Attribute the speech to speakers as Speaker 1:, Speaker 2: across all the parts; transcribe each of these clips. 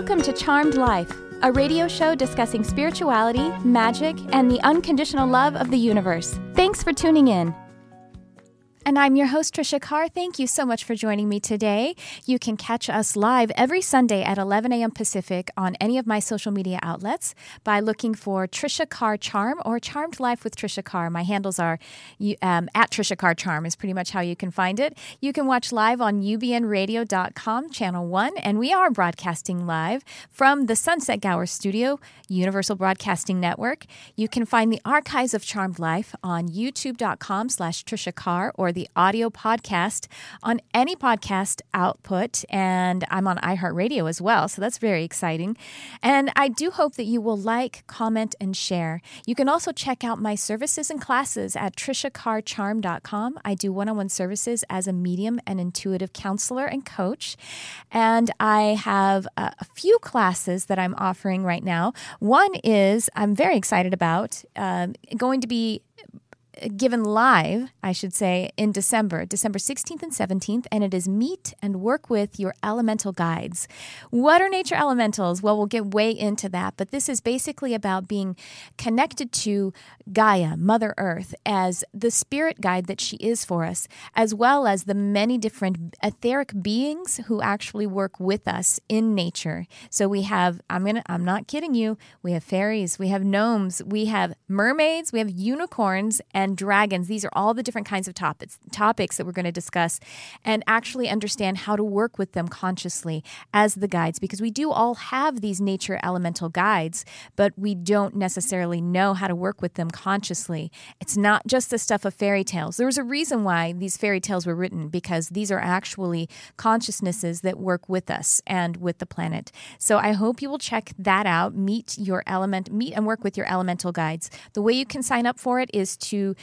Speaker 1: Welcome to Charmed Life, a radio show discussing spirituality, magic, and the unconditional love of the universe. Thanks for tuning in. And I'm your host, Tricia Carr. Thank you so much for joining me today. You can catch us live every Sunday at 11 a.m. Pacific on any of my social media outlets by looking for Tricia Carr Charm or Charmed Life with Tricia Carr. My handles are at Tricia Carr Charm is pretty much how you can find it. You can watch live on ubnradio.com, Channel 1, and we are broadcasting live from the Sunset Gower Studio, Universal Broadcasting Network. You can find the archives of Charmed Life on youtube.com/Tricia Carr or the audio podcast on any podcast output, and I'm on iHeartRadio as well, so that's very exciting. And I do hope that you will like, comment, and share. You can also check out my services and classes at triciacarcharm.com. I do one-on-one services as a medium and intuitive counselor and coach, and I have a few classes that I'm offering right now. One is I'm very excited about, going to be given live, I should say, in December 16th and 17th, and it is Meet and Work with Your Elemental Guides. What are nature elementals? Well, we'll get way into that, but this is basically about being connected to Gaia, Mother Earth, as the spirit guide that she is for us, as well as the many different etheric beings who actually work with us in nature. So we have, I'm not kidding you, we have fairies, we have gnomes, we have mermaids, we have unicorns, and dragons. These are all the different kinds of topics that we're going to discuss and actually understand how to work with them consciously as the guides, because we do all have these nature elemental guides, but we don't necessarily know how to work with them consciously. It's not just the stuff of fairy tales. There was a reason why these fairy tales were written, because these are actually consciousnesses that work with us and with the planet. So I hope you will check that out. Meet and work with your elemental guides. The way you can sign up for it is to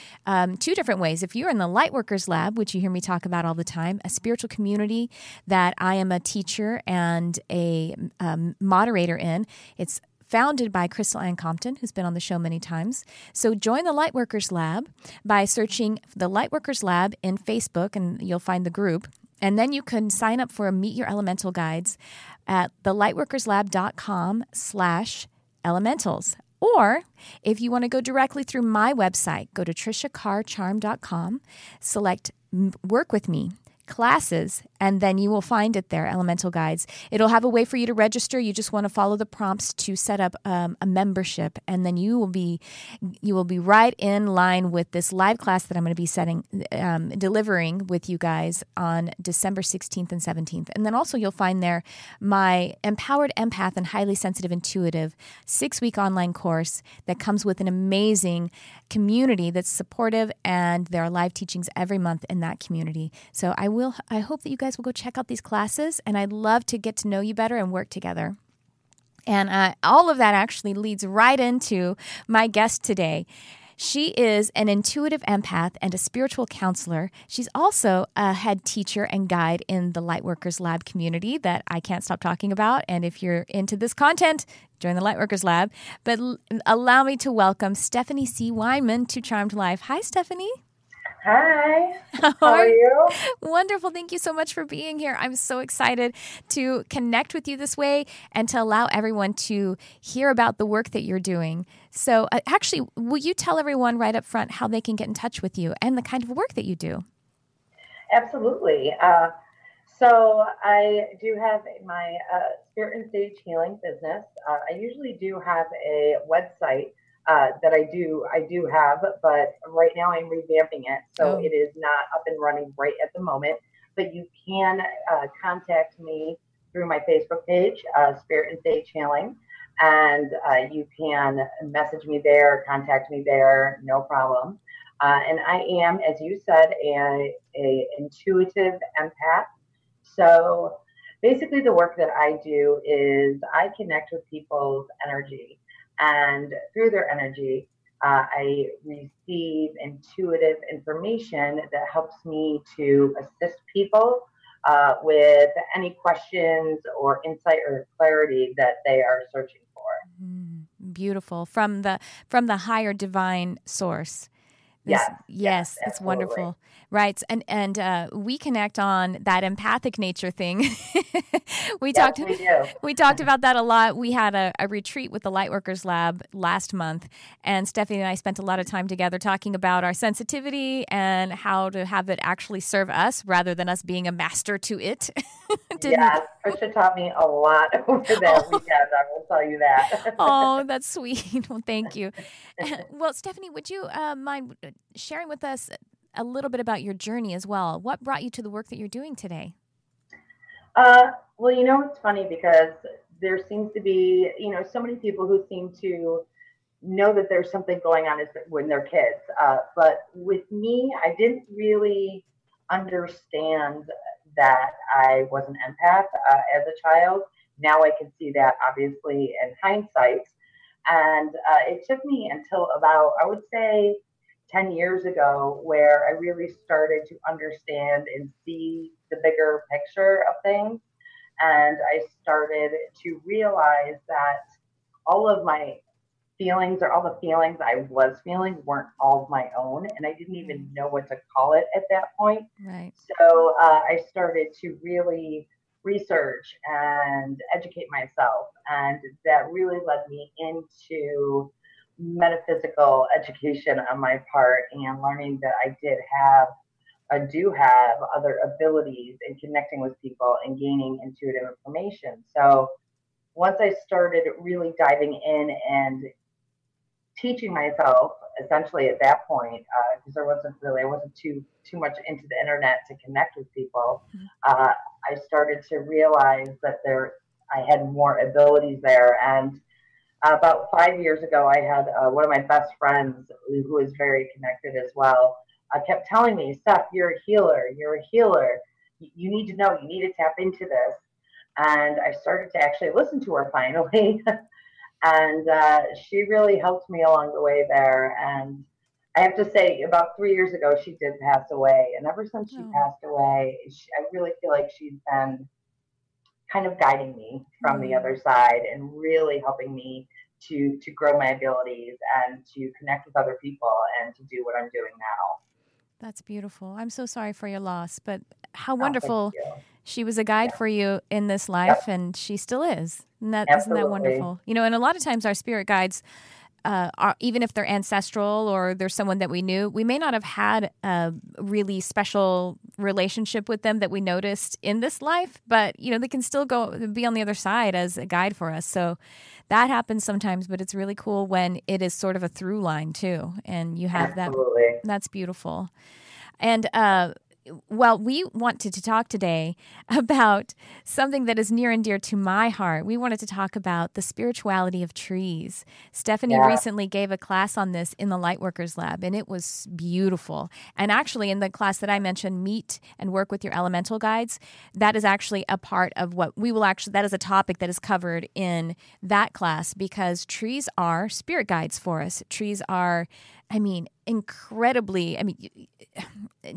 Speaker 1: two different ways. If you're in the Lightworkers Lab, which you hear me talk about all the time, a spiritual community that I am a teacher and a moderator in, it's founded by Crystal Ann Compton, who's been on the show many times. So join the Lightworkers Lab by searching the Lightworkers Lab in Facebook, and you'll find the group. And then you can sign up for Meet Your Elemental Guides at thelightworkerslab.com/elementals. Or if you want to go directly through my website, go to triciacarcharm.com, select Work With Me, Classes, and then you will find it there, Elemental Guides. It'll have a way for you to register. You just want to follow the prompts to set up a membership, and then you will be right in line with this live class that I'm going to be delivering with you guys on December 16th and 17th. And then also you'll find there my Empowered Empath and Highly Sensitive Intuitive 6-week online course that comes with an amazing community that's supportive, and there are live teachings every month in that community. So I hope that you guys will go check out these classes, and I'd love to get to know you better and work together. And all of that actually leads right into my guest today. She is an intuitive empath and a spiritual counselor. She's also a head teacher and guide in the Lightworkers Lab community that I can't stop talking about. And if you're into this content, join the Lightworkers Lab. But allow me to welcome Stephanie C. Weinman to Charmed Life. Hi, Stephanie.
Speaker 2: Hi, how are you?
Speaker 1: Wonderful. Thank you so much for being here. I'm so excited to connect with you this way and to allow everyone to hear about the work that you're doing. So actually, will you tell everyone right up front how they can get in touch with you and the kind of work that you do?
Speaker 2: Absolutely. So I do have my spirit and stage healing business. I usually do have a website that I do have, but right now I'm revamping it. So It is not up and running right at the moment, but you can contact me through my Facebook page, Spirit and Sage Healing. And you can message me there, contact me there, no problem. And I am, as you said, a intuitive empath. So basically the work that I do is I connect with people's energy. And through their energy, I receive intuitive information that helps me to assist people with any questions or insight or clarity that they are searching for.
Speaker 1: Beautiful. From the higher divine source.
Speaker 2: Yes, yes,
Speaker 1: Yes, it's
Speaker 2: absolutely.
Speaker 1: wonderful. Right. And we connect on that empathic nature thing. we
Speaker 2: Yes,
Speaker 1: talked
Speaker 2: we do.
Speaker 1: we talked about that a lot. We had a retreat with the Lightworkers Lab last month, and Stephanie and I spent a lot of time together talking about our sensitivity and how to have it actually serve us rather than us being a master to it. Didn't
Speaker 2: Yes, Tricia taught me a lot over that
Speaker 1: Oh,
Speaker 2: weekend. I will tell you that.
Speaker 1: oh, that's sweet. Well, thank you. Well, Stephanie, would you mind sharing with us a little bit about your journey as well? What brought you to the work that you're doing today?
Speaker 2: Well, it's funny because there seems to be, so many people who seem to know that there's something going on when they're kids. But with me, I didn't really understand that I was an empath as a child. Now I can see that obviously in hindsight. And it took me until about, I would say, 10 years ago, where I really started to understand and see the bigger picture of things. And I started to realize that all of my feelings or all the feelings I was feeling weren't all of my own. And I didn't even know what to call it at that point.
Speaker 1: Right.
Speaker 2: So I started to really research and educate myself. And that really led me into metaphysical education on my part and learning that I do have other abilities in connecting with people and gaining intuitive information. So once I started really diving in and teaching myself, essentially at that point, because I wasn't too much into the internet to connect with people. I started to realize that I had more abilities there. And about 5 years ago, I had one of my best friends who is very connected as well. Kept telling me, "Steph, you're a healer. You're a healer. You need to know. You need to tap into this." And I started to actually listen to her finally. And she really helped me along the way there. And I have to say, about 3 years ago, she did pass away. And ever since she
Speaker 1: Oh.
Speaker 2: passed away, I really feel like she's been kind of guiding me from the other side and really helping me to grow my abilities and to connect with other people and to do what I'm doing now.
Speaker 1: That's beautiful. I'm so sorry for your loss, but how
Speaker 2: Oh, thank
Speaker 1: wonderful.
Speaker 2: you.
Speaker 1: She was a guide
Speaker 2: Yeah.
Speaker 1: for you in this life,
Speaker 2: Yep.
Speaker 1: and she still is. And isn't that
Speaker 2: Absolutely.
Speaker 1: wonderful? And a lot of times our spirit guides, are, even if they're ancestral or there's someone that we knew, we may not have had a really special relationship with them that we noticed in this life, but they can still be on the other side as a guide for us. So that happens sometimes, but it's really cool when it is sort of a through line too, and you have that.
Speaker 2: Absolutely.
Speaker 1: That's beautiful. And well, we wanted to talk today about something that is near and dear to my heart. We wanted to talk about the spirituality of trees. Stephanie
Speaker 2: Yeah.
Speaker 1: recently gave a class on this in the Lightworkers Lab, and it was beautiful. And actually, in the class that I mentioned, Meet and Work with Your Elemental Guides, that is actually a part of what we will that is a topic that is covered in that class, because trees are spirit guides for us. Trees are, incredibly,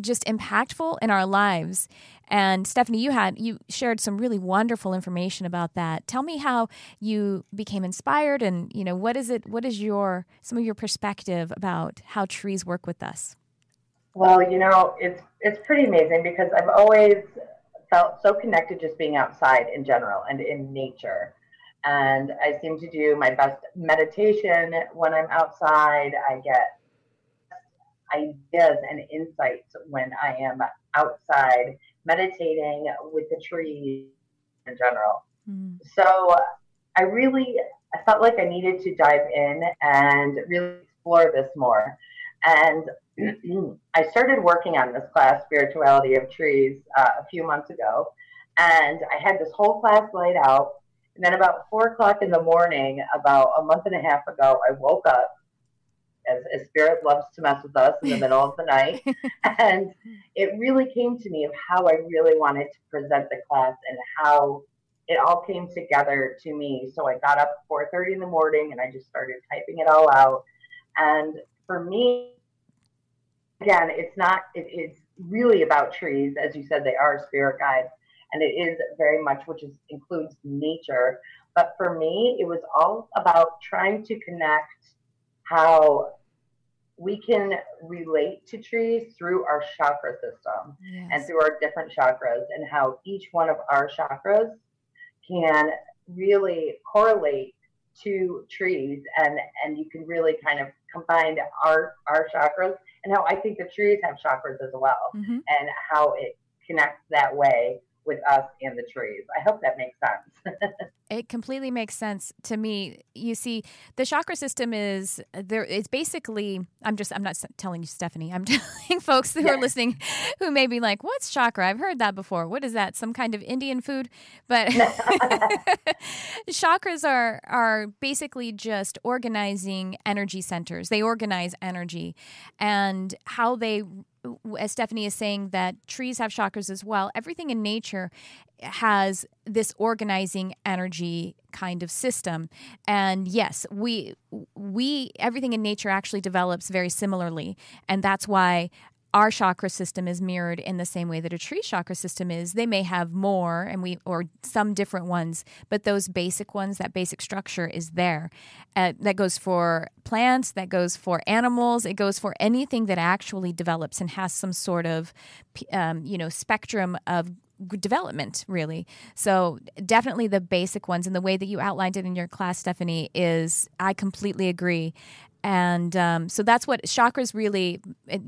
Speaker 1: just impactful in our lives. And Stephanie, you shared some really wonderful information about that. Tell me how you became inspired, and what is some of your perspective about how trees work with us?
Speaker 2: Well, it's pretty amazing because I've always felt so connected just being outside in general and in nature. And I seem to do my best meditation when I'm outside. I get ideas and insights when I am outside meditating with the trees in general.
Speaker 1: Mm.
Speaker 2: So I felt like I needed to dive in and really explore this more. And I started working on this class, Spirituality of Trees, a few months ago. And I had this whole class laid out. And then about 4 o'clock in the morning, about a month and a half ago, I woke up, as spirit loves to mess with us in the middle of the night. And it really came to me of how I really wanted to present the class and how it all came together to me. So I got up at 4:30 in the morning and I just started typing it all out. And for me, again, it's really about trees. As you said, they are spirit guides. And it is very much, includes nature. But for me, it was all about trying to connect how we can relate to trees through our chakra system and through our different chakras, and how each one of our chakras can really correlate to trees, and you can really kind of combine our chakras, and how I think the trees have chakras as well, and how it connects that way with us and the trees. I hope that makes sense.
Speaker 1: It completely makes sense to me. You see, the chakra system is there. It's basically, I'm not telling you, Stephanie, I'm telling folks who are listening who may be like, what's chakra? I've heard that before. What is that? Some kind of Indian food? But chakras are basically just organizing energy centers. They organize energy, and how they, as Stephanie is saying, that trees have chakras as well. Everything in nature has this organizing energy kind of system. And yes, we everything in nature actually develops very similarly. And that's why our chakra system is mirrored in the same way that a tree chakra system is. They may have more or some different ones, but those basic ones, that basic structure is there. That goes for plants, that goes for animals, it goes for anything that actually develops and has some sort of spectrum of development, really. So definitely the basic ones, and the way that you outlined it in your class, Stephanie, I completely agree. And so that's what chakras really,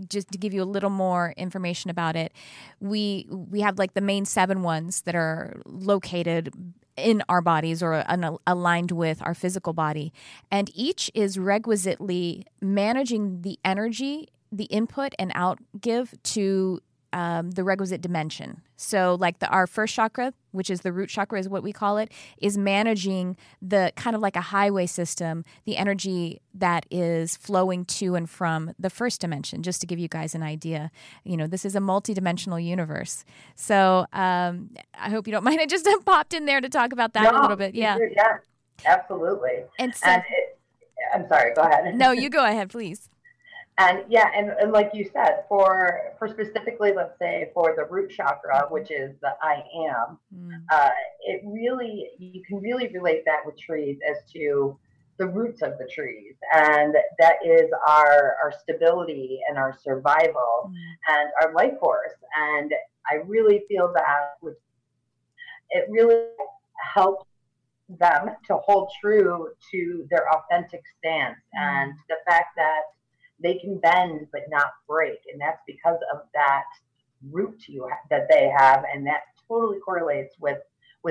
Speaker 1: just to give you a little more information about it, we have like the main 7 ones that are located in our bodies or aligned with our physical body. And each is requisitely managing the energy, the input and outgive to the requisite dimension. So like our first chakra, which is the root chakra is what we call it, is managing the kind of like a highway system, the energy that is flowing to and from the first dimension, just to give you guys an idea. This is a multidimensional universe. So I hope you don't mind. I just popped in there to talk about that a little bit. Yeah.
Speaker 2: Yeah, absolutely.
Speaker 1: And so,
Speaker 2: I'm sorry, go ahead.
Speaker 1: No, you go ahead, please.
Speaker 2: And and like you said, for specifically, let's say for the root chakra, which is the I am, you can really relate that with trees as to the roots of the trees, and that is our stability and our survival and our life force. And I really feel that it really helps them to hold true to their authentic stance, and the fact that they can bend but not break, and that's because of that root that they have, and that totally correlates with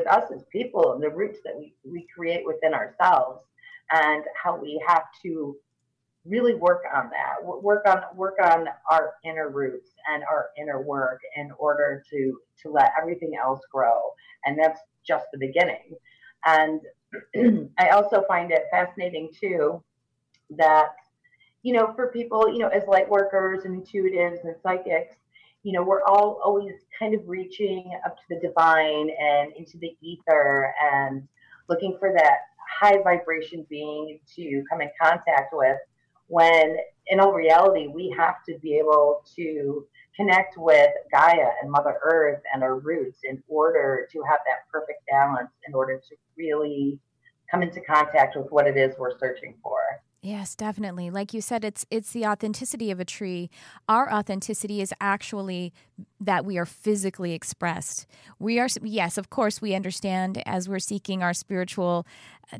Speaker 2: us as people and the roots that we create within ourselves, and how we have to really work on that, work on our inner roots and our inner work in order to let everything else grow, and that's just the beginning. And I also find it fascinating too that for people, as light workers and intuitives and psychics, we're all always kind of reaching up to the divine and into the ether and looking for that high vibration being to come in contact with, when in all reality, we have to be able to connect with Gaia and Mother Earth and our roots in order to have that perfect balance, in order to really come into contact with what it is we're searching for.
Speaker 1: Yes, definitely. Like you said, it's the authenticity of a tree. Our authenticity is actually that we are physically expressed. Yes, of course, we understand as we're seeking our spiritual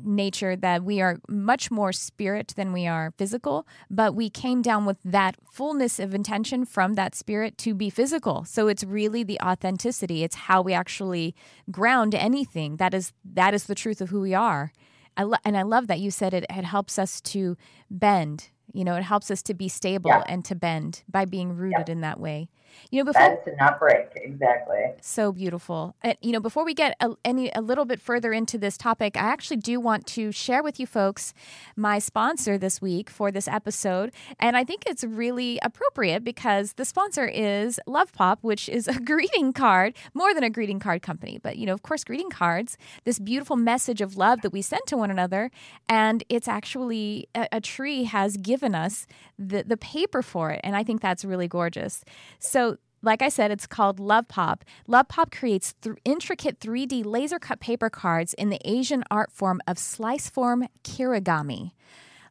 Speaker 1: nature that we are much more spirit than we are physical, but we came down with that fullness of intention from that spirit to be physical. So it's really the authenticity. It's how we actually ground anything. That is the truth of who we are. And I love that you said it helps us to bend. It helps us to be stable and to bend by being rooted in that way. Before
Speaker 2: bend to not break, exactly.
Speaker 1: So beautiful. Before we get a little bit further into this topic, I actually do want to share with you folks my sponsor this week for this episode, and I think it's really appropriate because the sponsor is Love Pop, which is a greeting card, more than a greeting card company, but of course, greeting cards. This beautiful message of love that we send to one another, and it's actually a tree has given us the paper for it, and I think that's really gorgeous. So, like I said, it's called Love Pop. Love Pop creates intricate 3D laser cut paper cards in the Asian art form of slice form kirigami.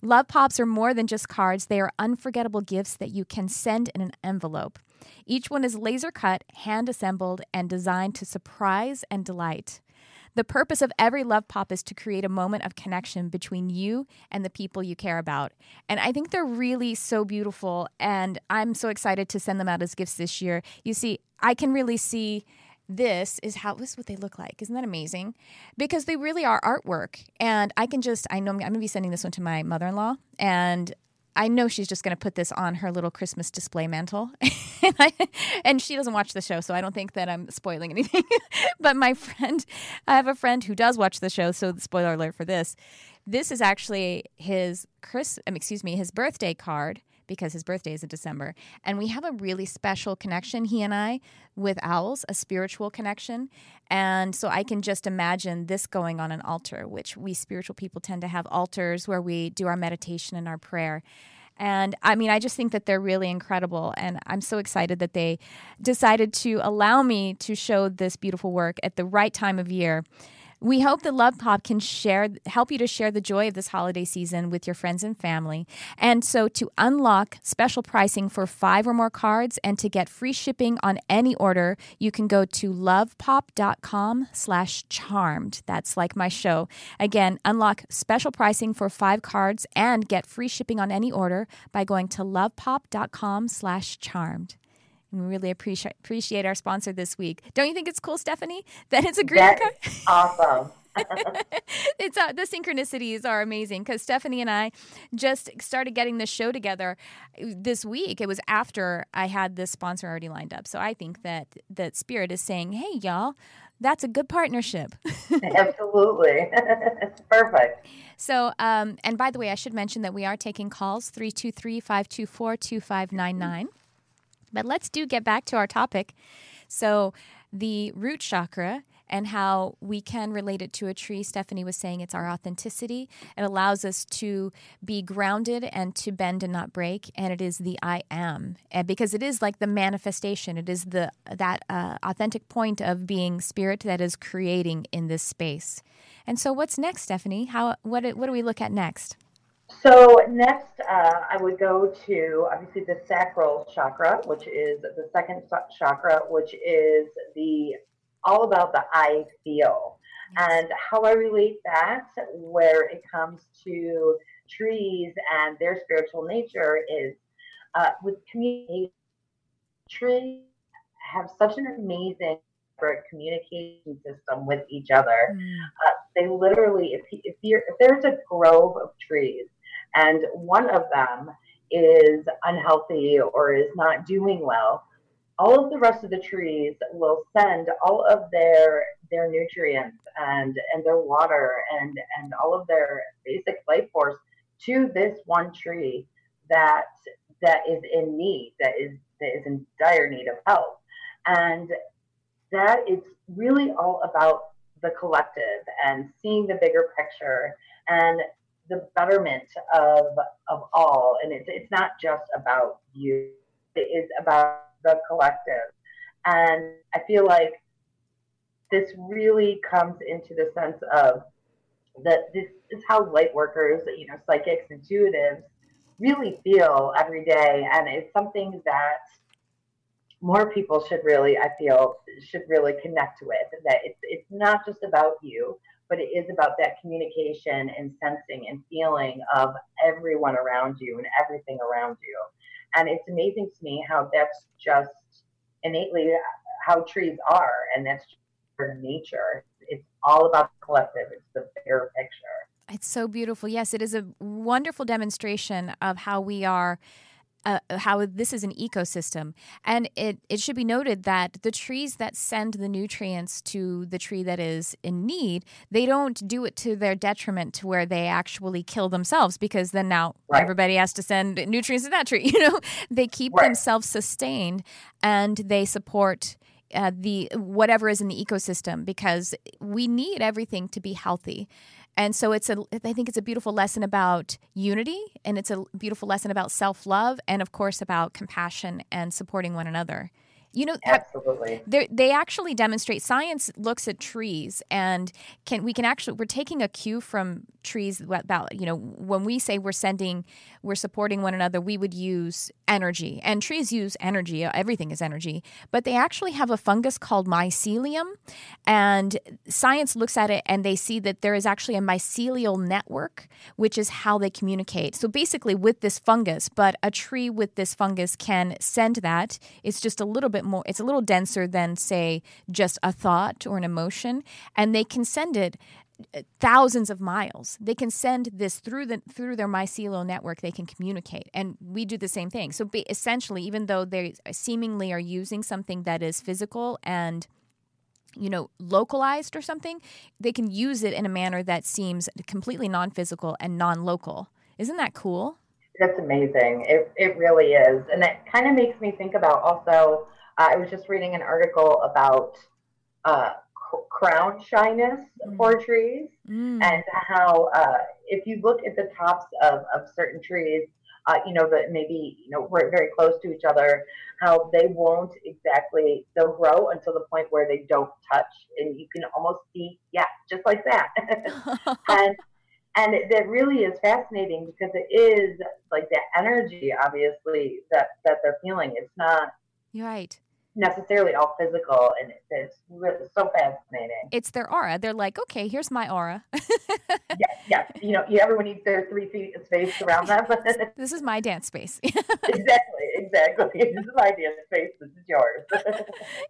Speaker 1: Love Pops are more than just cards. They are unforgettable gifts that you can send in an envelope. Each one is laser cut, hand assembled, and designed to surprise and delight. The purpose of every Love Pop is to create a moment of connection between you and the people you care about. And I think they're really so beautiful, and I'm so excited to send them out as gifts this year. You see, I can really see this is what they look like. Isn't that amazing? Because they really are artwork. And I know I'm going to be sending this one to my mother-in-law, and I know she's just going to put this on her little Christmas display mantle. And she doesn't watch the show, so I don't think that I'm spoiling anything. But I have a friend who does watch the show, so the spoiler alert for this. This is actually his birthday card, because his birthday is in December. And we have a really special connection, he and I, with owls, a spiritual connection. And so I can just imagine this going on an altar, which we spiritual people tend to have altars where we do our meditation and our prayer. And I mean, I just think that they're really incredible. And I'm so excited that they decided to allow me to show this beautiful work at the right time of year. We hope that Love Pop can help you to share the joy of this holiday season with your friends and family. And so to unlock special pricing for 5 or more cards and to get free shipping on any order, you can go to lovepop.com/charmed. That's like my show. Again, unlock special pricing for 5 cards and get free shipping on any order by going to lovepop.com/charmed. And we really appreciate our sponsor this week. Don't you think it's cool, Stephanie, that it's a greeting card?
Speaker 2: Awesome.
Speaker 1: The synchronicities are amazing because Stephanie and I just started getting this show together this week. It was after I had this sponsor already lined up. So I think that Spirit is saying, hey, y'all, that's a good partnership.
Speaker 2: Absolutely. It's perfect.
Speaker 1: So, and by the way, I should mention that we are taking calls, 323-524-2599. But let's get back to our topic. So the root chakra and how we can relate it to a tree. Stephanie was saying it's our authenticity. It allows us to be grounded and to bend and not break. And it is the I am. And because it is like the manifestation. It is that authentic point of being spirit that is creating in this space. And so what's next, Stephanie? What do we look at next?
Speaker 2: So next, I would go to, obviously, the sacral chakra, which is the second chakra, which is all about the I feel. Yes. And how I relate that, where it comes to trees and their spiritual nature, is with communication. Trees have such an amazing communication system with each other. They literally, if there's a grove of trees, and one of them is unhealthy or is not doing well, all of the rest of the trees will send all of their nutrients and their water and all of their basic life force to this one tree that is in need, that is in dire need of help. And that is really all about the collective and seeing the bigger picture and the betterment of all. And it's not just about you. It is about the collective. And I feel like this really comes into the sense of that this is how light workers, psychics, intuitives really feel every day. And it's something that more people should really connect with, that it's not just about you, but it is about that communication and sensing and feeling of everyone around you and everything around you. And it's amazing to me how that's just innately how trees are, and that's their nature. It's all about the collective. It's the bigger picture.
Speaker 1: It's so beautiful. Yes, it is a wonderful demonstration of how we are, how this is an ecosystem. And it should be noted that the trees that send the nutrients to the tree that is in need, they don't do it to their detriment to where they actually kill themselves, because then now everybody has to send nutrients to that tree. They keep themselves sustained and they support the whatever is in the ecosystem, because we need everything to be healthy. And so I think it's a beautiful lesson about unity, and it's a beautiful lesson about self-love, and of course about compassion and supporting one another. You know,
Speaker 2: Absolutely.
Speaker 1: they actually demonstrate. Science looks at trees, and we're taking a cue from trees about, when we say we're supporting one another, we would use energy, and trees use energy. Everything is energy, but they actually have a fungus called mycelium, and science looks at it and they see that there is actually a mycelial network, which is how they communicate. So basically with this fungus, but a tree with this fungus can send that. It's just a little bit more, it's a little denser than, say, just a thought or an emotion, and they can send it thousands of miles. They can send this through their mycelial network. They can communicate, and we do the same thing. So essentially, even though they seemingly are using something that is physical and localized or something, they can use it in a manner that seems completely non-physical and non-local. Isn't that cool?
Speaker 2: That's amazing. It really is. And it kind of makes me think about also, I was just reading an article about crown shyness for trees, and how if you look at the tops of certain trees, that maybe, we're very close to each other, how they'll grow until the point where they don't touch, and you can almost see, just like that. And that really is fascinating, because it is like the energy, obviously, that they're feeling. It's not
Speaker 1: right.
Speaker 2: necessarily all physical, and it's really so fascinating.
Speaker 1: It's their aura. They're like, okay, here's my aura.
Speaker 2: Yeah. Everyone needs their 3 feet of space around them.
Speaker 1: This is my dance space.
Speaker 2: Exactly. This is my dance space. This is yours.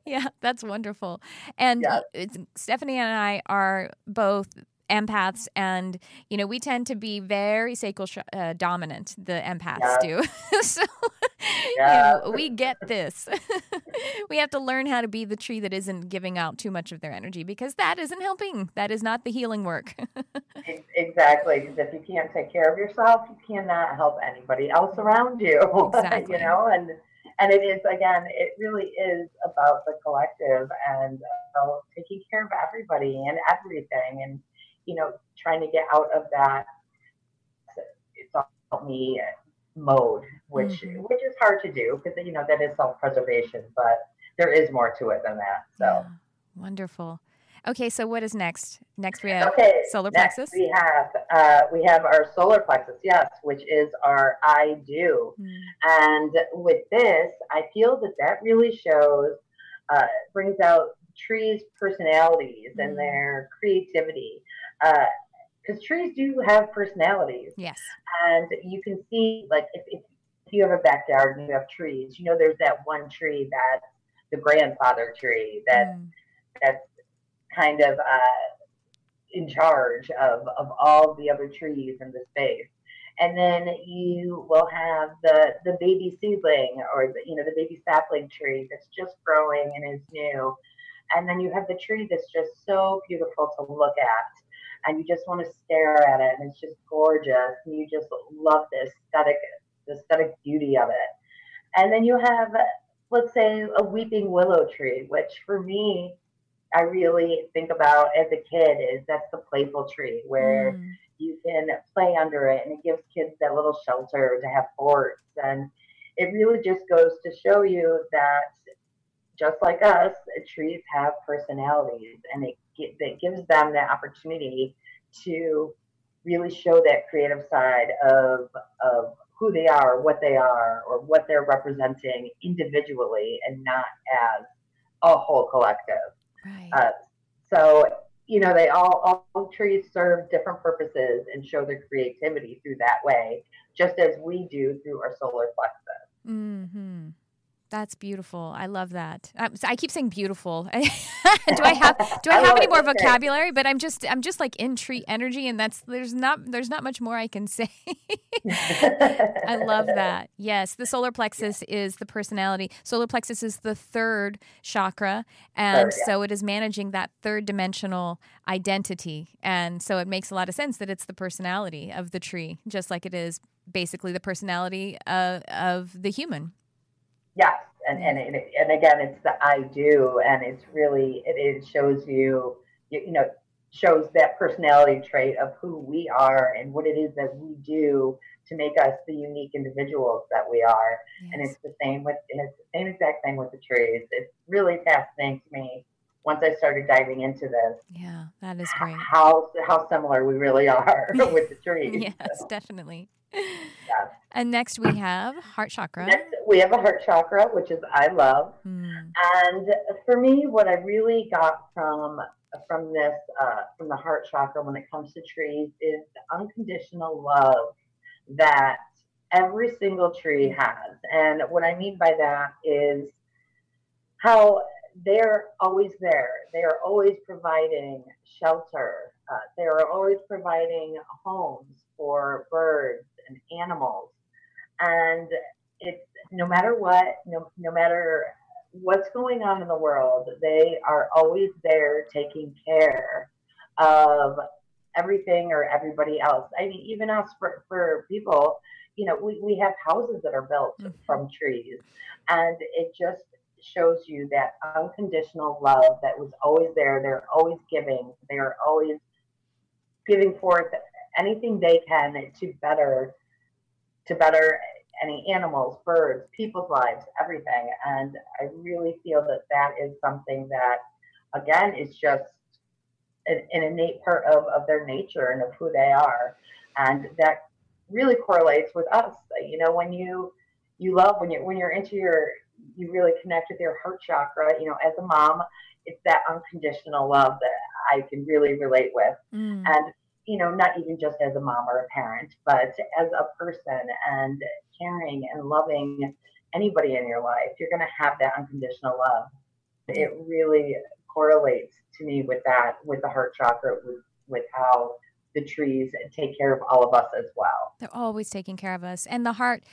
Speaker 1: Yeah, that's wonderful. And Stephanie and I are both empaths, and we tend to be very sacral dominant. The empaths do. So we get this. We have to learn how to be the tree that isn't giving out too much of their energy, because that isn't helping. That is not the healing work.
Speaker 2: Exactly, because if you can't take care of yourself, you cannot help anybody else around you.
Speaker 1: Exactly.
Speaker 2: And it is, again, it really is about the collective, and taking care of everybody and everything, and trying to get out of that it's all me mode, which is hard to do, because that is self-preservation, but there is more to it than that. So
Speaker 1: yeah. Wonderful. Okay, so what is next? Next we have solar plexus.
Speaker 2: We have our solar plexus, yes, which is our I do. And with this, I feel that really shows, brings out trees' personalities and their creativity. Because trees do have personalities.
Speaker 1: Yes.
Speaker 2: And you can see, like, if you have a backyard and you have trees, there's that one tree that's the grandfather tree that's kind of in charge of all the other trees in the space. And then you will have the baby seedling, or the baby sapling tree that's just growing and is new. And then you have the tree that's just so beautiful to look at, and you just want to stare at it, and it's just gorgeous, and you just love the aesthetic beauty of it. And then you have, let's say, a weeping willow tree, which for me, I really think about as a kid, is that's the playful tree where you can play under it, and it gives kids that little shelter to have forts. And it really just goes to show you that, just like us, trees have personalities, and it gives them the opportunity to really show that creative side of who they are, what they are, or what they're representing individually, and not as a whole collective.
Speaker 1: Right.
Speaker 2: So they all trees serve different purposes and show their creativity through that way, just as we do through our solar plexus.
Speaker 1: Mm-hmm. That's beautiful. I love that. I keep saying beautiful. Do I have any more vocabulary? But I'm just like in tree energy, and there's not much more I can say. I love that. Yes, the solar plexus is the personality. Solar plexus is the third chakra, and so it is managing that third dimensional identity. And so it makes a lot of sense that it's the personality of the tree, just like it is basically the personality of the human.
Speaker 2: Yes, and again, it's the I do, and it's really it shows you shows that personality trait of who we are and what it is that we do to make us the unique individuals that we are.
Speaker 1: Yes.
Speaker 2: And it's the same exact thing with the trees. It's really fascinating to me once I started diving into this.
Speaker 1: Yeah, that is great.
Speaker 2: How similar we really are with the trees.
Speaker 1: Yes, definitely.
Speaker 2: Yes.
Speaker 1: And next we have heart chakra.
Speaker 2: Next, we have a heart chakra, which is I love.
Speaker 1: Mm.
Speaker 2: And for me, what I really got from this, from the heart chakra when it comes to trees is the unconditional love that every single tree has. And what I mean by that is how they're always there. They are always providing shelter. They are always providing homes for birds and animals. And it's no matter what, no matter what's going on in the world, they are always there taking care of everything or everybody else. I mean, even us for people, we have houses that are built from trees, and it just shows you that unconditional love that was always there. They're always giving. They are always giving forth anything they can to better any animals, birds, people's lives, everything. And I really feel that is something that, again, is just an innate part of their nature and of who they are. And that really correlates with us. When you love, when you're into you really connect with your heart chakra, as a mom, it's that unconditional love that I can really relate with. And not even just as a mom or a parent, but as a person, and caring and loving anybody in your life, you're going to have that unconditional love. It really correlates to me with the heart chakra, with how the trees take care of all of us as well.
Speaker 1: They're always taking care of us. And the heart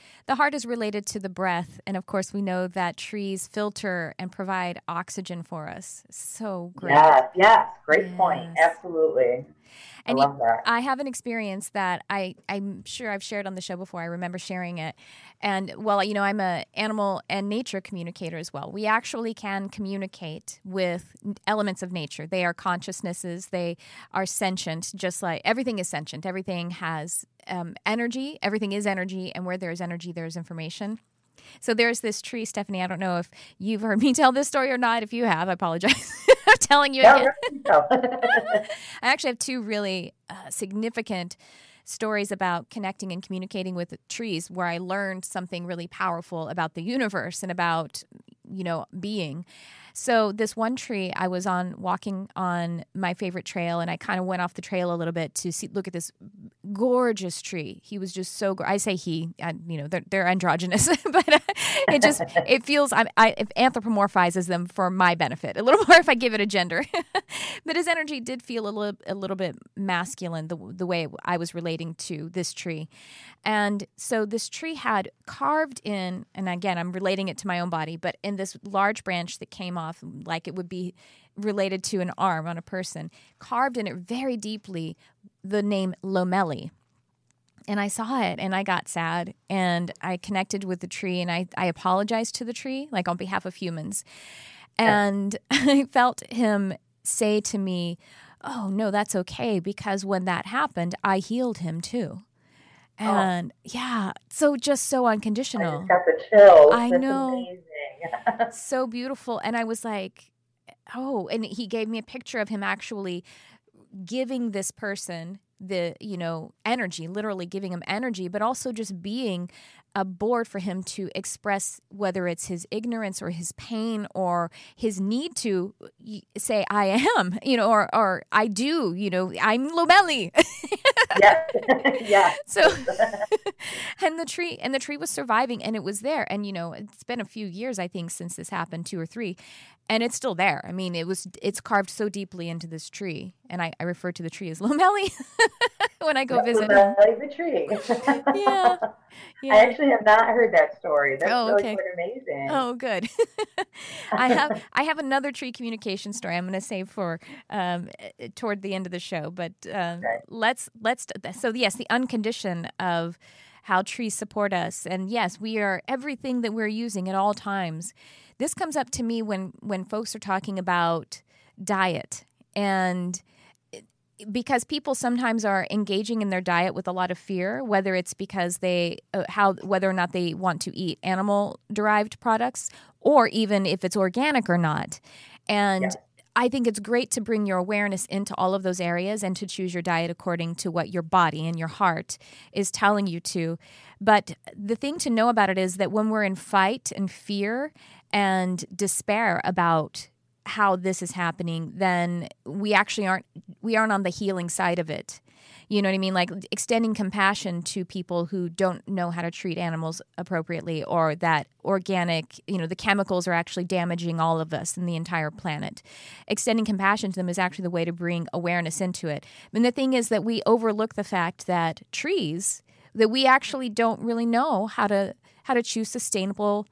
Speaker 1: is related to the breath. And of course, we know that trees filter and provide oxygen for us. So great.
Speaker 2: Yes. Great point. Absolutely.
Speaker 1: And
Speaker 2: I love that.
Speaker 1: I have an experience that I'm sure I've shared on the show before. I remember sharing it. And I'm an animal and nature communicator as well. We actually can communicate with elements of nature. They are consciousnesses. They are sentient, just like everything is sentient. Everything has energy. Everything is energy. And where there's energy, there's information. So there's this tree, Stephanie. I don't know if you've heard me tell this story or not. If you have, I apologize. I'm telling you again. I actually have two really significant stories about connecting and communicating with trees where I learned something really powerful about the universe and about, being. So this one tree, I was walking on my favorite trail, and I kind of went off the trail a little bit to look at this gorgeous tree. He was just so I say he, they're androgynous, but it feels it anthropomorphizes them for my benefit a little more if I give it a gender. But his energy did feel a little bit masculine, the way I was relating to this tree. And so this tree had carved in, and again, I'm relating it to my own body, but in this large branch that came off, like it would be related to an arm on a person, carved in it very deeply the name Lomeli. And I saw it, and I got sad, and I connected with the tree, and I apologized to the tree, like on behalf of humans. And I felt him say to me, "Oh, no, that's okay, because when that happened, I healed him too." And so just so unconditional.
Speaker 2: I just got the chills.
Speaker 1: I
Speaker 2: That's
Speaker 1: know.
Speaker 2: amazing.
Speaker 1: So beautiful. And I was like, oh, and he gave me a picture of him actually giving this person the, energy, literally giving him energy, but also just being a board for him to express whether it's his ignorance or his pain or his need to say, I am, or I do, I'm Lomeli.
Speaker 2: Yeah.
Speaker 1: So, and the tree was surviving, and it was there. And, it's been a few years, I think, since this happened, 2 or 3. And it's still there. I mean, it's carved so deeply into this tree. And I refer to the tree as Lomeli when I go visit him.
Speaker 2: The tree.
Speaker 1: Yeah.
Speaker 2: I actually have not heard that story. That's really
Speaker 1: okay.
Speaker 2: quite amazing.
Speaker 1: Oh, good. I have another tree communication story I'm going to save for toward the end of the show. But let's so yes, the uncondition of how trees support us. And yes, we are everything that we're using at all times. This comes up to me when folks are talking about diet. And because people sometimes are engaging in their diet with a lot of fear, whether it's because whether or not they want to eat animal derived products, or even if it's organic or not. And I think it's great to bring your awareness into all of those areas and to choose your diet according to what your body and your heart is telling you to. But the thing to know about it is that when we're in fight and fear and despair about how this is happening, then we actually aren't on the healing side of it. You know what I mean? Like extending compassion to people who don't know how to treat animals appropriately, or that organic, the chemicals are actually damaging all of us and the entire planet. Extending compassion to them is actually the way to bring awareness into it. And the thing is that we overlook the fact that trees, that we actually don't really know how to choose sustainable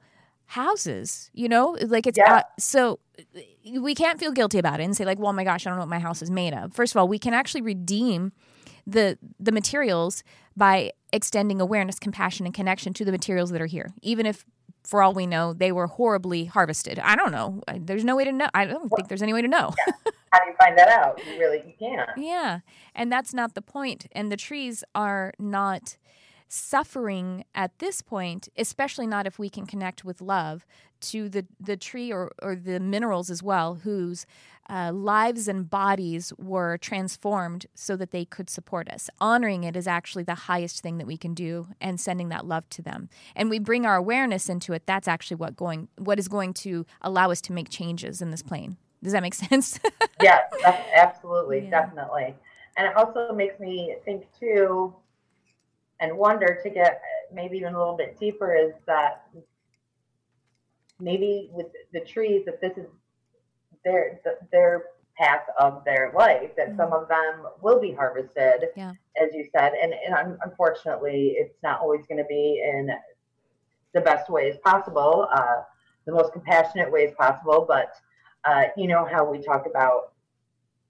Speaker 1: houses, like it's so we can't feel guilty about it and say like, well, oh my gosh, I don't know what my house is made of. First of all, we can actually redeem the materials by extending awareness, compassion, and connection to the materials that are here, even if, for all we know, they were horribly harvested. I don't know. There's no way to know. I don't think there's any way to know.
Speaker 2: How do you find that out? You can't.
Speaker 1: Yeah, and that's not the point. And the trees are not suffering at this point, especially not if we can connect with love to the tree or the minerals as well, whose lives and bodies were transformed so that they could support us. Honoring it is actually the highest thing that we can do, and sending that love to them. And we bring our awareness into it. That's actually what is going to allow us to make changes in this plane. Does that make sense?
Speaker 2: Yeah, absolutely, definitely. And it also makes me think too, and wonder, to get maybe even a little bit deeper, is that maybe with the trees, that this is their path of their life, that some of them will be harvested, as you said, and unfortunately, it's not always going to be in the best ways possible, the most compassionate ways possible. But how we talk about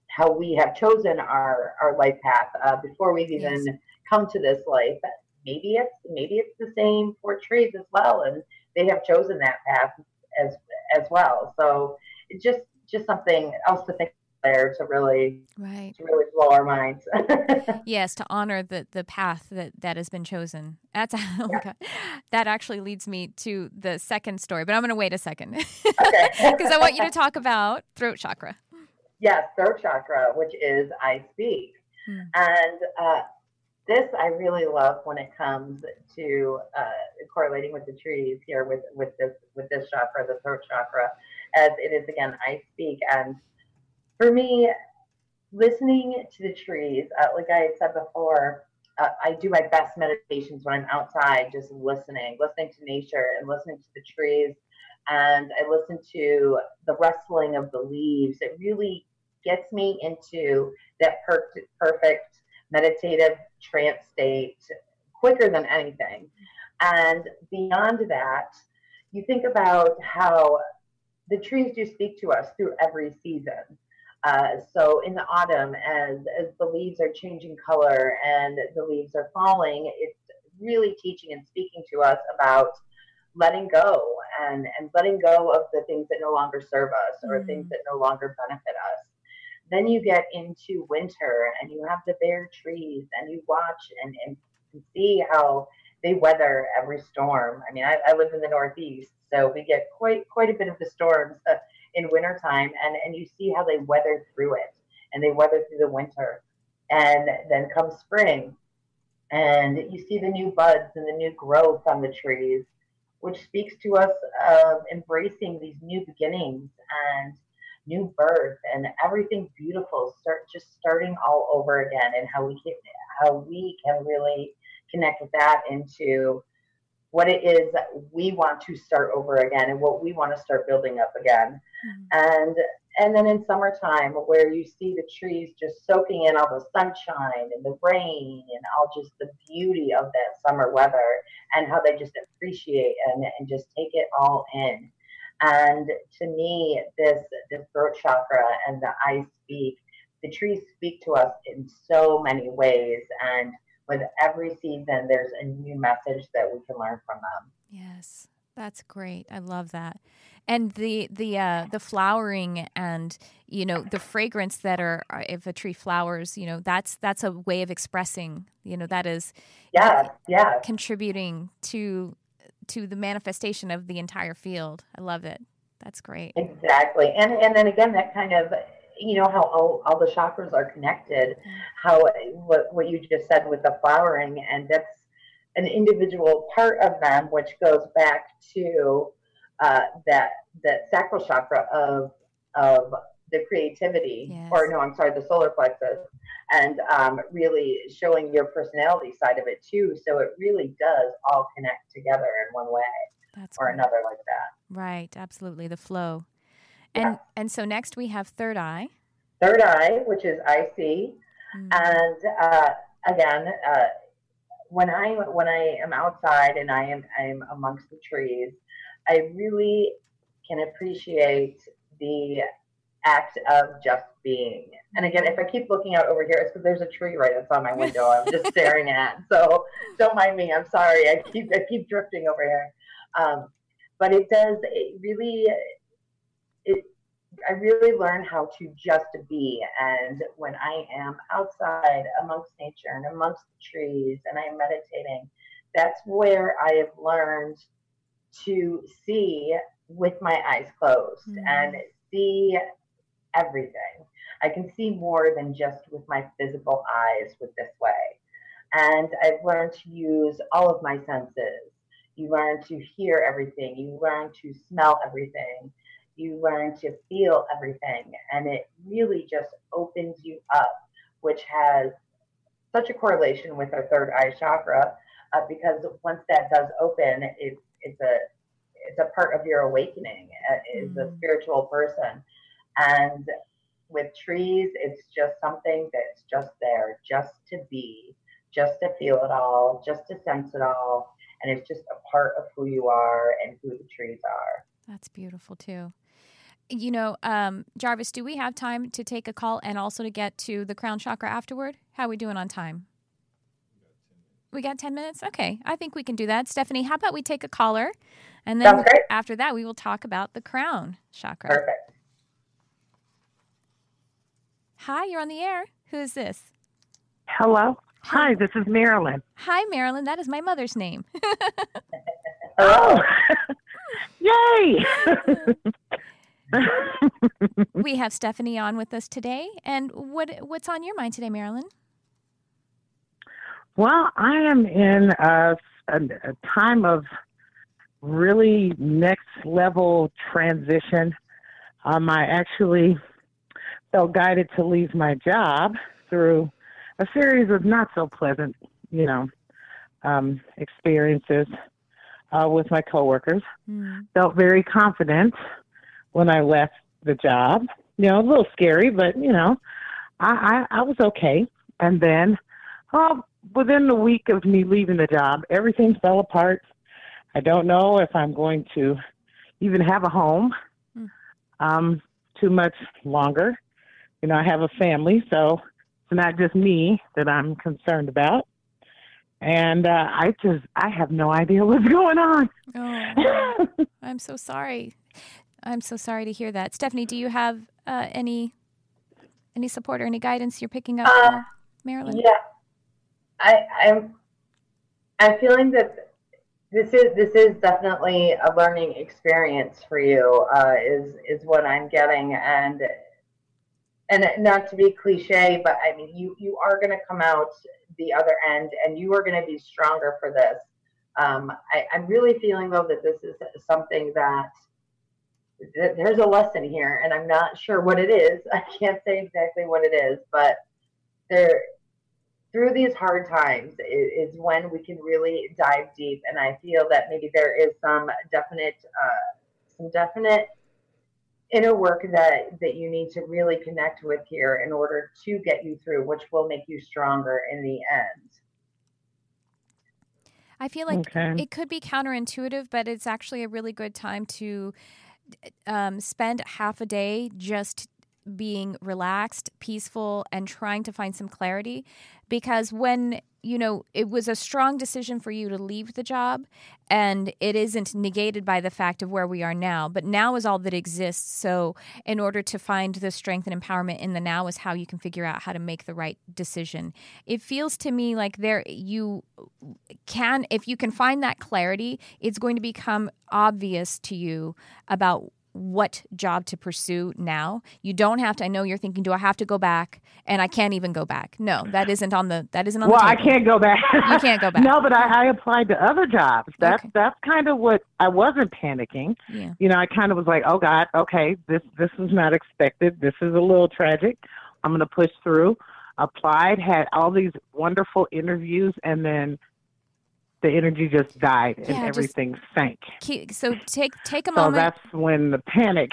Speaker 2: how we have chosen our life path before we've even come to this life. Maybe it's the same for trees as well, and they have chosen that path as well. So it's just something else to think there, to really blow our minds.
Speaker 1: Yes, to honor the path that has been chosen. That actually leads me to the second story, but I'm going to wait a second because I want you to talk about throat chakra.
Speaker 2: Yes, throat chakra, which is I speak, and this I really love when it comes to correlating with the trees here with this chakra, the throat chakra, as it is again I speak. And for me, listening to the trees, like I had said before, I do my best meditations when I'm outside, just listening to nature and listening to the trees. And I listen to the rustling of the leaves. It really gets me into that perfect meditative trance state quicker than anything. And beyond that, you think about how the trees do speak to us through every season. So in the autumn, as the leaves are changing color and the leaves are falling, it's really teaching and speaking to us about letting go and letting go of the things that no longer serve us or things that no longer benefit us. Then you get into winter and you have the bare trees and you watch and see how they weather every storm. I mean, I live in the Northeast, so we get quite a bit of the storms in wintertime, and you see how they weather through it, and they weather through the winter. And then comes spring, and you see the new buds and the new growth on the trees, which speaks to us of embracing these new beginnings and new birth and everything beautiful, starting all over again, and how we can really connect with that into what it is that we want to start over again and what we want to start building up again. And then in summertime, where you see the trees just soaking in all the sunshine and the rain and all just the beauty of that summer weather, and how they just appreciate and just take it all in. And to me, this throat chakra and the I speak, the trees speak to us in so many ways. And with every season, there's a new message that we can learn from them.
Speaker 1: Yes. That's great. I love that. And the flowering and, the fragrance that are if a tree flowers, that's a way of expressing, that is contributing to the manifestation of the entire field. I love it. That's great.
Speaker 2: Exactly. And then again, that kind of, how all the chakras are connected, how what you just said with the flowering, and that's an individual part of them, which goes back to that sacral chakra of the creativity,
Speaker 1: yes.
Speaker 2: or no, I'm sorry, the solar plexus, and really showing your personality side of it too. So it really does all connect together in one way or another like that.
Speaker 1: Right, absolutely, the flow. And so next we have third eye.
Speaker 2: Third eye, which is IC, and again. When I am outside and I'm amongst the trees, I really can appreciate the act of just being. And again, if I keep looking out over here, it's because there's a tree right outside my window I'm just staring at. So don't mind me. I'm sorry. I keep drifting over here. But I really learned how to just be. And when I am outside amongst nature and amongst the trees and I'm meditating, that's where I have learned to see with my eyes closed and see everything. I can see more than just with my physical eyes with this way. And I've learned to use all of my senses. You learn to hear everything. You learn to smell everything. You learn to feel everything, and it really just opens you up, which has such a correlation with our third eye chakra, because once that does open, it's a part of your awakening as a spiritual person. And with trees, it's just something that's just there, just to be, just to feel it all, just to sense it all, and it's just a part of who you are and who the trees are.
Speaker 1: That's beautiful too. Jarvis, do we have time to take a call and also to get to the crown chakra afterward? How are we doing on time? We got 10 minutes? Okay. I think we can do that. Stephanie, how about we take a caller? And then after that, we will talk about the crown chakra.
Speaker 2: Perfect.
Speaker 1: Hi, you're on the air. Who is this?
Speaker 3: Hello. Hi, this is Marilyn.
Speaker 1: Hi, Marilyn. That is my mother's name.
Speaker 3: Oh, yay!
Speaker 1: We have Stephanie on with us today. And what's on your mind today, Marilyn?
Speaker 3: Well, I am in a time of really next level transition. I actually felt guided to leave my job through a series of not so pleasant, experiences with my coworkers. Felt very confident when I left the job. A little scary, but I was okay. And then, within the week of me leaving the job, everything fell apart. I don't know if I'm going to even have a home too much longer. I have a family, so it's not just me that I'm concerned about. And I have no idea what's going on.
Speaker 1: Oh, I'm so sorry. I'm so sorry to hear that. Stephanie, do you have any support or any guidance you're picking up from Marilyn?
Speaker 2: Yeah, I'm feeling that this is definitely a learning experience for you. Is what I'm getting, and not to be cliche, but I mean you are going to come out the other end, and you are going to be stronger for this. I'm really feeling though that this is something that there's a lesson here, and I'm not sure what it is. I can't say exactly what it is, but through these hard times is when we can really dive deep. And I feel that maybe there is some definite inner work that you need to really connect with here in order to get you through, which will make you stronger in the end.
Speaker 1: I feel like it could be counterintuitive, but it's actually a really good time to spend half a day just being relaxed, peaceful, and trying to find some clarity. Because when, it was a strong decision for you to leave the job, and it isn't negated by the fact of where we are now, but now is all that exists. So in order to find the strength and empowerment in the now is how you can figure out how to make the right decision. It feels to me like if you can find that clarity, it's going to become obvious to you about what job to pursue now. You don't have to. I know you're thinking, do I have to go back? And I can't even go back. No, that isn't on the table.
Speaker 3: Well, I can't go back.
Speaker 1: You can't go back.
Speaker 3: No, but I applied to other jobs. That's kind of what I wasn't panicking.
Speaker 1: Yeah.
Speaker 3: I kind of was like, oh God, okay, this was not expected. This is a little tragic. I'm going to push through. Applied, had all these wonderful interviews, and then the energy just died and everything sank.
Speaker 1: So take a moment.
Speaker 3: So that's when the panic.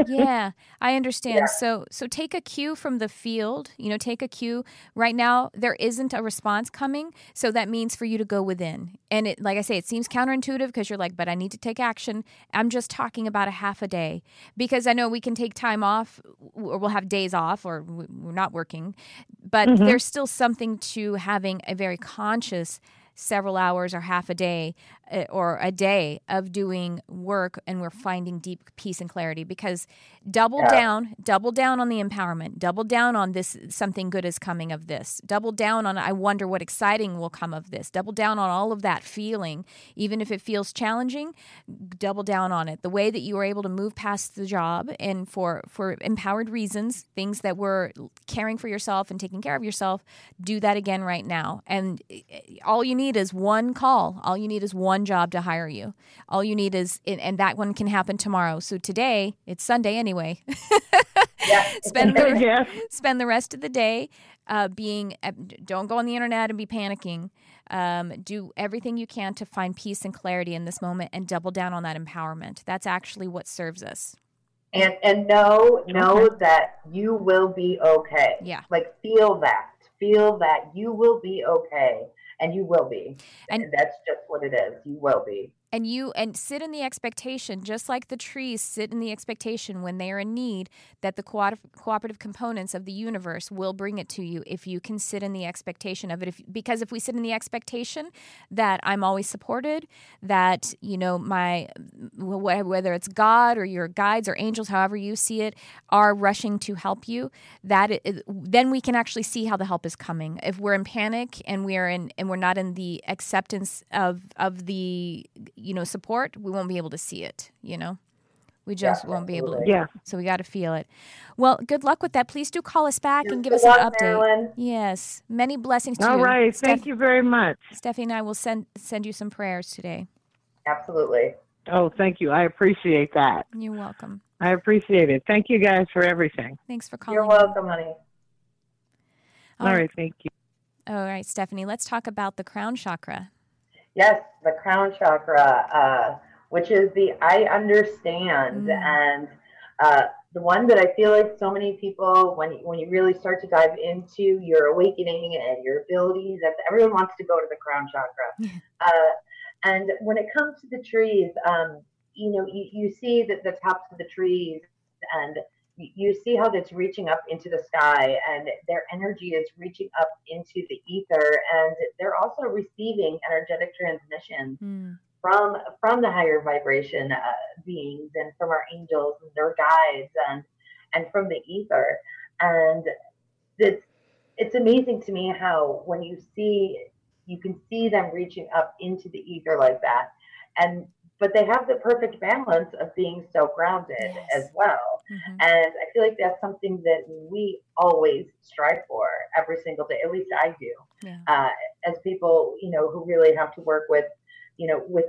Speaker 1: Yeah, I understand. Yeah. So take a cue from the field. Take a cue. Right now, there isn't a response coming. So that means for you to go within. And it, like I say, it seems counterintuitive because you're like, but I need to take action. I'm just talking about a half a day because I know we can take time off or we'll have days off or we're not working. But there's still something to having a very conscious several hours or half a day or a day of doing work, and we're finding deep peace and clarity because double down on the empowerment, double down on this, something good is coming of this, double down on I wonder what exciting will come of this, double down on all of that feeling, even if it feels challenging, double down on it. The way that you were able to move past the job and for empowered reasons, things that were caring for yourself and taking care of yourself, do that again right now. And all you need is one call. All you need is one job to hire you. All you need is, and that one can happen tomorrow. So today, it's Sunday anyway. Spend the rest of the day don't go on the internet and be panicking. Do everything you can to find peace and clarity in this moment and double down on that empowerment. That's actually what serves us.
Speaker 2: And know that you will be okay.
Speaker 1: Yeah.
Speaker 2: Like feel that you will be okay. And you will be. And that's just what it is. You will be.
Speaker 1: And sit in the expectation, just like the trees sit in the expectation when they are in need, that the cooperative components of the universe will bring it to you if you can sit in the expectation of it. Because if we sit in the expectation that I'm always supported, that, whether it's God or your guides or angels, however you see it, are rushing to help you, then we can actually see how the help is coming. If we're in panic and we're not in the acceptance of the support, we won't be able to see it, We just won't be able to.
Speaker 3: Yeah.
Speaker 1: So we got to feel it. Well, good luck with that. Please do call us back and give us an update. Marilyn. Yes. Many blessings to you.
Speaker 3: All right. Thank you very much.
Speaker 1: Stephanie and I will send you some prayers today.
Speaker 2: Absolutely.
Speaker 3: Oh, thank you. I appreciate that.
Speaker 1: You're welcome.
Speaker 3: I appreciate it. Thank you guys for everything.
Speaker 1: Thanks for calling.
Speaker 2: You're welcome, honey.
Speaker 3: All right. Thank you.
Speaker 1: All right, Stephanie, let's talk about the crown chakra.
Speaker 2: Yes, the crown chakra, which is the I understand. And the one that I feel like so many people, when you really start to dive into your awakening and your abilities, everyone wants to go to the crown chakra. And when it comes to the trees, you see that the tops of the trees, and you see how that's reaching up into the sky, and their energy is reaching up into the ether, and they're also receiving energetic transmissions from the higher vibration beings, and from our angels and their guides, and from the ether. And it's amazing to me how when you can see them reaching up into the ether like that, but they have the perfect balance of being so grounded as well. Mm-hmm. And I feel like that's something that we always strive for every single day. At least I do. Yeah. As people, who really have to work with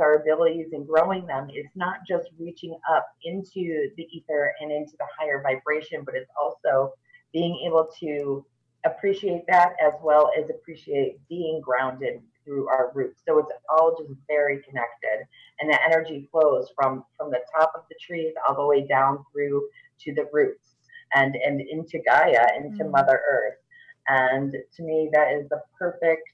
Speaker 2: our abilities and growing them. It's not just reaching up into the ether and into the higher vibration, but it's also being able to appreciate that as well as appreciate being grounded through our roots. So it's all just very connected, and the energy flows from the top of the trees all the way down through to the roots and into Gaia, into Mother Earth. And to me, that is the perfect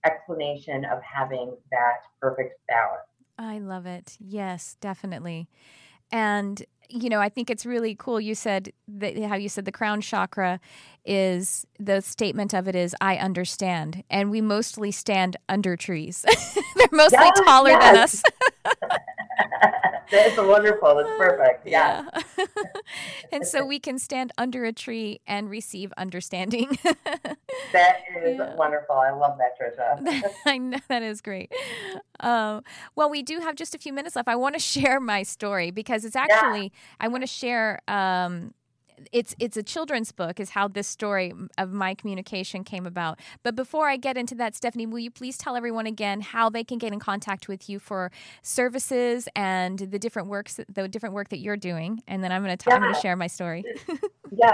Speaker 2: explanation of having that perfect balance.
Speaker 1: I love it. Yes, definitely. And I think it's really cool. You said how you said the crown chakra is, the statement of it is, I understand. And we mostly stand under trees. They're mostly taller than us.
Speaker 2: That's wonderful. That's perfect. Yeah.
Speaker 1: And so we can stand under a tree and receive understanding.
Speaker 2: That is wonderful. I love that, Tricia.
Speaker 1: I know, that is great. Well, we do have just a few minutes left. I want to share my story because it's actually, I want to share, it's a children's book is how this story of my communication came about. But before I get into that, Stephanie, will you please tell everyone again how they can get in contact with you for services and the different work that you're doing? And then I'm going to share my story.
Speaker 2: Yes,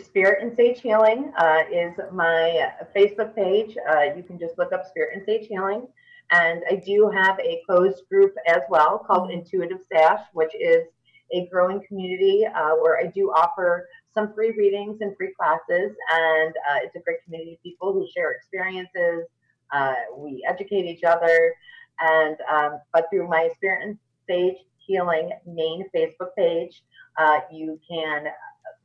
Speaker 2: Spirit and Sage Healing is my Facebook page. You can just look up Spirit and Sage Healing. And I do have a closed group as well called Intuitive Stash, which is a growing community where I do offer some free readings and free classes. And it's a great community of people who share experiences. We educate each other. And but through my Spirit and Sage Healing main Facebook page, you can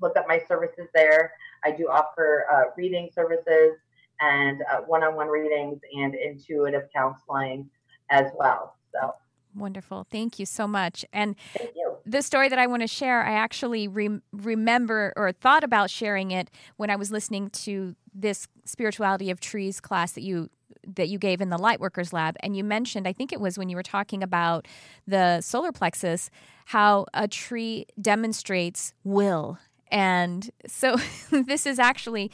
Speaker 2: look up my services there. I do offer reading services and one-on-one readings and intuitive counseling as well. So
Speaker 1: wonderful. Thank you so much. And
Speaker 2: thank you.
Speaker 1: The story that I want to share, I actually remember or thought about sharing it when I was listening to this Spirituality of Trees class that you gave in the Lightworkers Lab. And you mentioned, I think it was when you were talking about the solar plexus, how a tree demonstrates will. And so this is actually,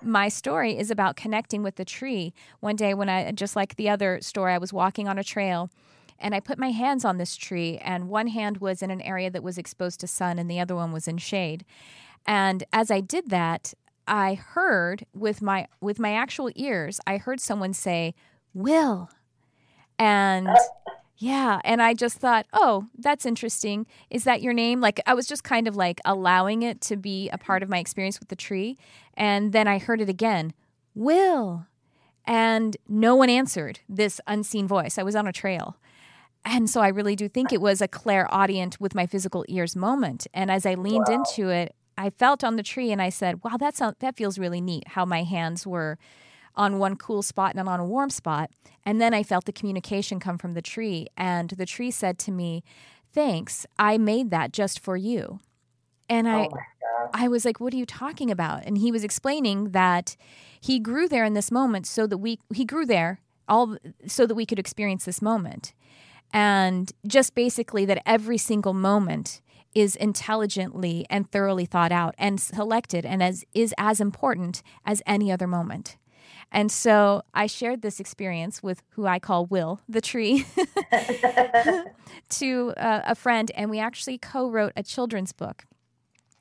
Speaker 1: my story is about connecting with the tree. One day when I, just like the other story, I was walking on a trail and I put my hands on this tree, and one hand was in an area that was exposed to sun and the other one was in shade. And as I did that, I heard with my actual ears, I heard someone say, "Will." And and I just thought, oh, that's interesting. Is that your name? Like, I was just kind of like allowing it to be a part of my experience with the tree. And then I heard it again, "Will." And no one answered this unseen voice. I was on a trail. And so I really do think it was a clairaudient with my physical ears moment. And as I leaned into it, I felt on the tree and I said, wow, that feels really neat, how my hands were on one cool spot and on a warm spot. And then I felt the communication come from the tree. And the tree said to me, "Thanks, I made that just for you." And I was like, what are you talking about? And he was explaining that he grew there in this moment so that we could experience this moment. And just basically that every single moment is intelligently and thoroughly thought out and selected and is as important as any other moment. And so I shared this experience with who I call Will, the tree, to a friend, and we actually co-wrote a children's book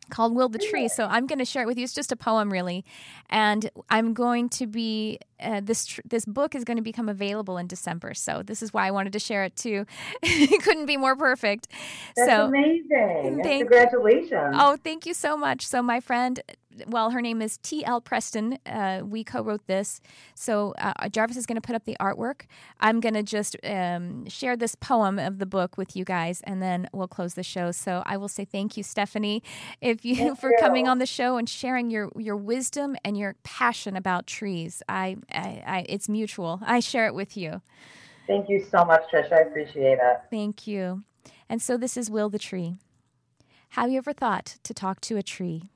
Speaker 1: called Will the Tree. So I'm going to share it with you. It's just a poem, really. And I'm going to be, this book is going to become available in December. So this is why I wanted to share it too. It couldn't be more perfect.
Speaker 2: That's amazing. Congratulations.
Speaker 1: Oh, thank you so much. So my friend, well, her name is T.L. Preston. We co-wrote this. So Jarvis is going to put up the artwork. I'm going to just share this poem of the book with you guys, and then we'll close the show. So I will say thank you, Stephanie, for coming on the show and sharing your wisdom and your passion about trees. It's mutual. I share it with you.
Speaker 2: Thank you so much, Tricia. I appreciate it.
Speaker 1: Thank you. And so this is Will the Tree. Have you ever thought to talk to a tree?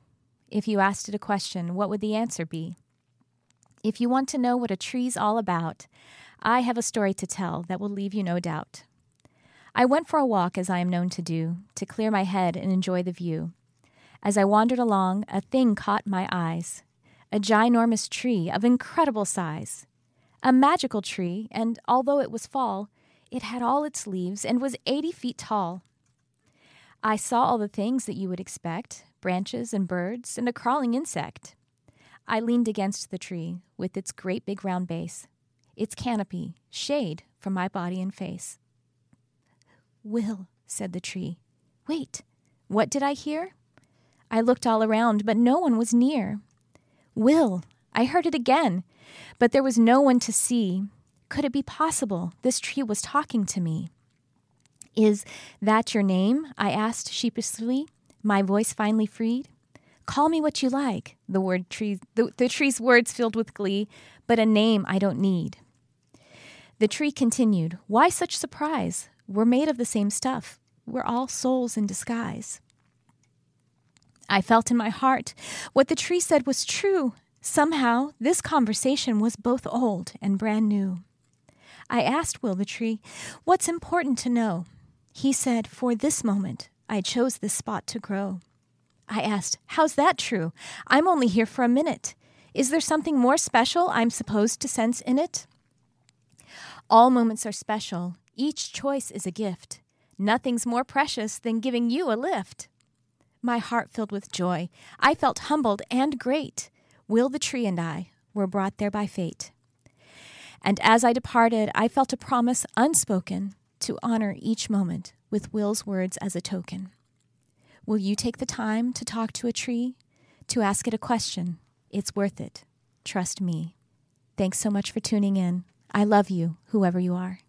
Speaker 1: If you asked it a question, what would the answer be? If you want to know what a tree's all about, I have a story to tell that will leave you no doubt. I went for a walk, as I am known to do, to clear my head and enjoy the view. As I wandered along, a thing caught my eyes, a ginormous tree of incredible size. A magical tree, and although it was fall, it had all its leaves and was 80 feet tall. I saw all the things that you would expect, branches and birds and a crawling insect. I leaned against the tree with its great big round base, its canopy, shade from my body and face. "Will," said the tree. Wait, what did I hear? I looked all around, but no one was near. "Will," I heard it again, but there was no one to see. Could it be possible this tree was talking to me? "Is that your name?" I asked sheepishly, my voice finally freed. "Call me what you like," the tree's words filled with glee, "but a name I don't need." The tree continued, "Why such surprise? We're made of the same stuff. We're all souls in disguise." I felt in my heart what the tree said was true. Somehow, this conversation was both old and brand new. I asked Will the tree, "What's important to know?" He said, "For this moment, I chose this spot to grow." I asked, "How's that true? I'm only here for a minute. Is there something more special I'm supposed to sense in it?" "All moments are special. Each choice is a gift. Nothing's more precious than giving you a lift." My heart filled with joy. I felt humbled and great. Will the tree and I were brought there by fate. And as I departed, I felt a promise unspoken to honor each moment with Will's words as a token. Will you take the time to talk to a tree, to ask it a question? It's worth it. Trust me. Thanks so much for tuning in. I love you, whoever you are.